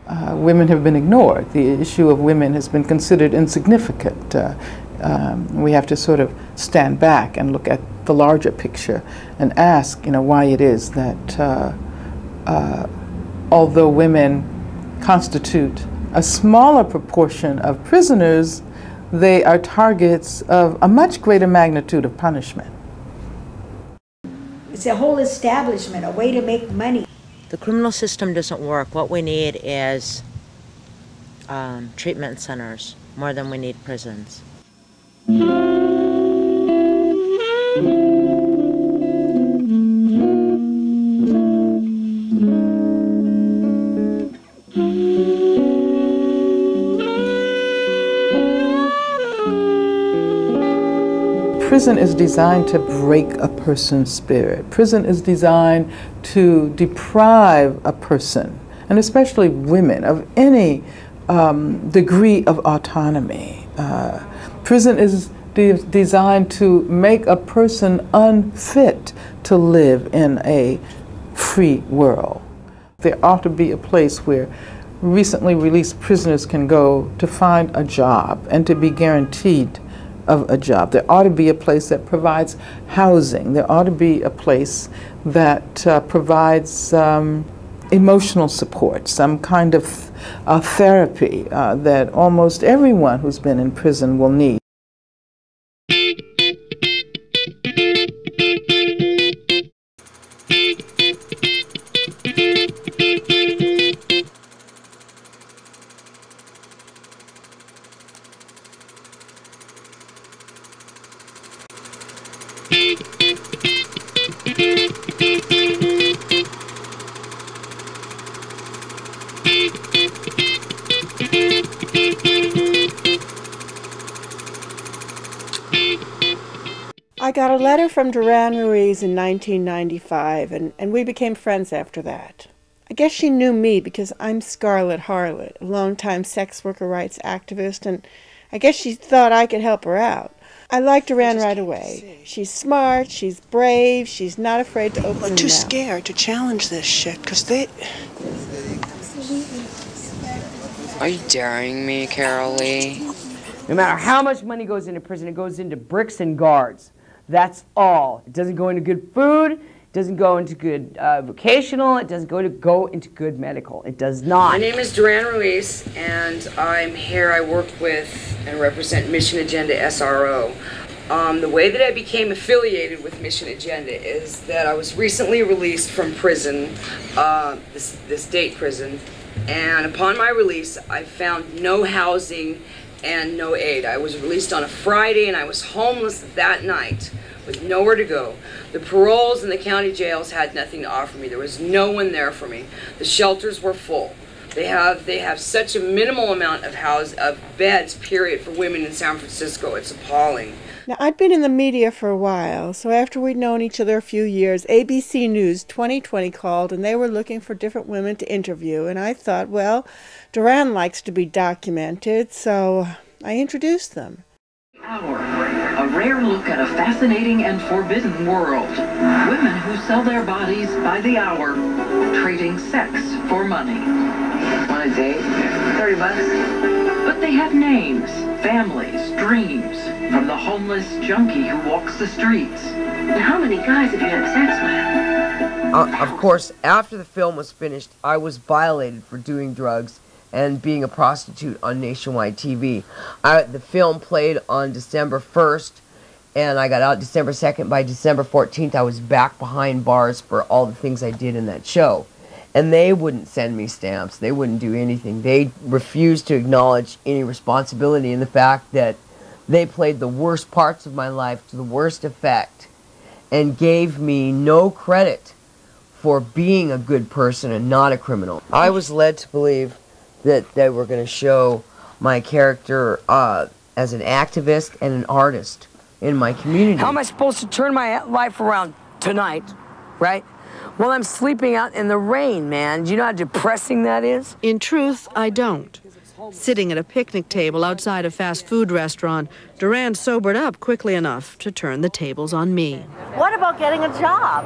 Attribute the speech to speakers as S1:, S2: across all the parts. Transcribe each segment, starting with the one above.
S1: women have been ignored. The issue of women has been considered insignificant. We have to sort of stand back and look at the larger picture and ask, why it is that although women constitute a smaller proportion of prisoners, they are targets of a much greater magnitude of punishment.
S2: It's a whole establishment, a way to make money.
S3: The criminal system doesn't work. What we need is treatment centers more than we need prisons.
S1: Prison is designed to break a person's spirit. Prison is designed to deprive a person, and especially women, of any degree of autonomy. Prison is designed to make a person unfit to live in a free world. There ought to be a place where recently released prisoners can go to find a job and to be guaranteed of a job. There ought to be a place that provides housing. There ought to be a place that provides emotional support, some kind of therapy that almost everyone who's been in prison will need.
S4: I got a letter from Duran Ruiz in 1995, and we became friends after that. I guess she knew me because I'm Scarlot Harlot, a longtime sex worker rights activist, and I guess she thought I could help her out. I liked Duran right away. She's smart, she's brave, she's not afraid to open her mouth.
S5: I'm too scared to challenge this shit, because they...
S6: Are you daring me, Carol Lee?
S7: No matter how much money goes into prison, it goes into bricks and guards. That's all. It doesn't go into good food, it doesn't go into good vocational, it doesn't go into good medical. It does not.
S6: My name is Duran Ruiz, and I'm here. I work with and represent Mission Agenda SRO. The way that I became affiliated with Mission Agenda is that I was recently released from prison, this state prison, and upon my release, I found no housing and no aid. I was released on a Friday, and I was homeless that night with nowhere to go. The paroles in the county jails had nothing to offer me. There was no one there for me. The shelters were full. They have such a minimal amount of beds, period, for women in San Francisco. It's appalling.
S4: Now, I'd been in the media for a while, so after we'd known each other a few years, ABC News 2020 called, and they were looking for different women to interview, and I thought, well, Duran likes to be documented, so I introduced them.
S8: A rare look at a fascinating and forbidden world. Women who sell their bodies by the hour, trading sex for money.
S6: Want a date? 30 bucks.
S8: But they have names, families, dreams. From the homeless junkie who walks the streets.
S9: How many guys have you had sex with?
S7: Of course, after the film was finished, I was violated for doing drugs and being a prostitute on nationwide TV. The film played on December 1st, and I got out December 2nd. By December 14th, I was back behind bars for all the things I did in that show. And they wouldn't send me stamps. They wouldn't do anything. They refused to acknowledge any responsibility in the fact that they played the worst parts of my life to the worst effect and gave me no credit for being a good person and not a criminal. I was led to believe that they were going to show my character as an activist and an artist in my community.
S6: How am I supposed to turn my life around tonight, right? Well, I'm sleeping out in the rain, man. Do you know how depressing that is?
S10: In truth, I don't. Sitting at a picnic table outside a fast food restaurant, Duran sobered up quickly enough to turn the tables on me.
S3: What about getting a job?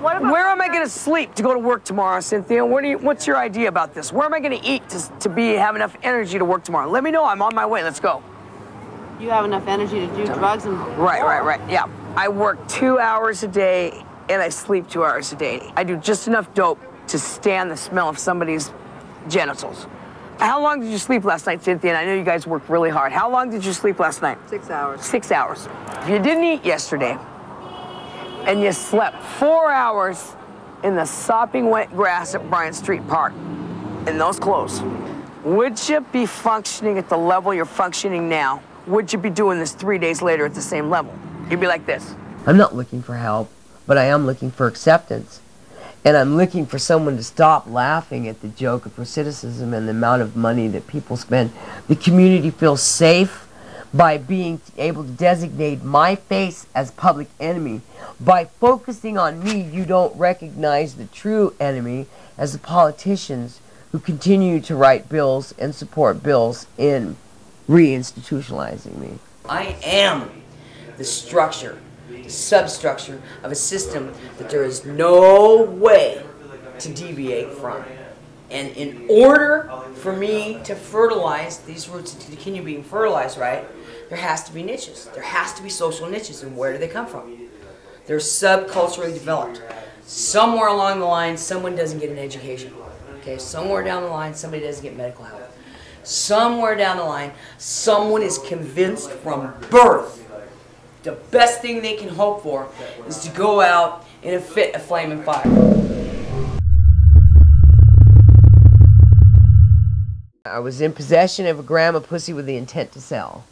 S6: Where am I going to sleep to go to work tomorrow, Cynthia? What's your idea about this? Where am I going to eat to have enough energy to work tomorrow? Let me know. I'm on my way. Let's go.
S10: You have enough energy to do drugs and...
S6: Right. Yeah. I work 2 hours a day, and I sleep 2 hours a day. I do just enough dope to stand the smell of somebody's genitals. How long did you sleep last night, Cynthia? And I know you guys work really hard. How long did you sleep last night?
S7: 6 hours.
S6: 6 hours. If you didn't eat yesterday, and you slept 4 hours in the sopping wet grass at Bryant Street Park, in those clothes, would you be functioning at the level you're functioning now? Would you be doing this 3 days later at the same level? You'd be like this.
S7: I'm not looking for help, but I am looking for acceptance. And I'm looking for someone to stop laughing at the joke of recidivism and the amount of money that people spend. The community feels safe by being able to designate my face as public enemy. By focusing on me, you don't recognize the true enemy as the politicians who continue to write bills and support bills in reinstitutionalizing me.
S11: I am the structure, the substructure of a system that there is no way to deviate from. And in order for me to fertilize these roots to continue being fertilized, right, there has to be niches. There has to be social niches. And where do they come from? They're subculturally developed. Somewhere along the line, someone doesn't get an education. Okay, somewhere down the line, somebody doesn't get medical help. Somewhere down the line, someone is convinced from birth the best thing they can hope for is to go out in a fit of flame and fire.
S7: I was in possession of a gram of pussy with the intent to sell.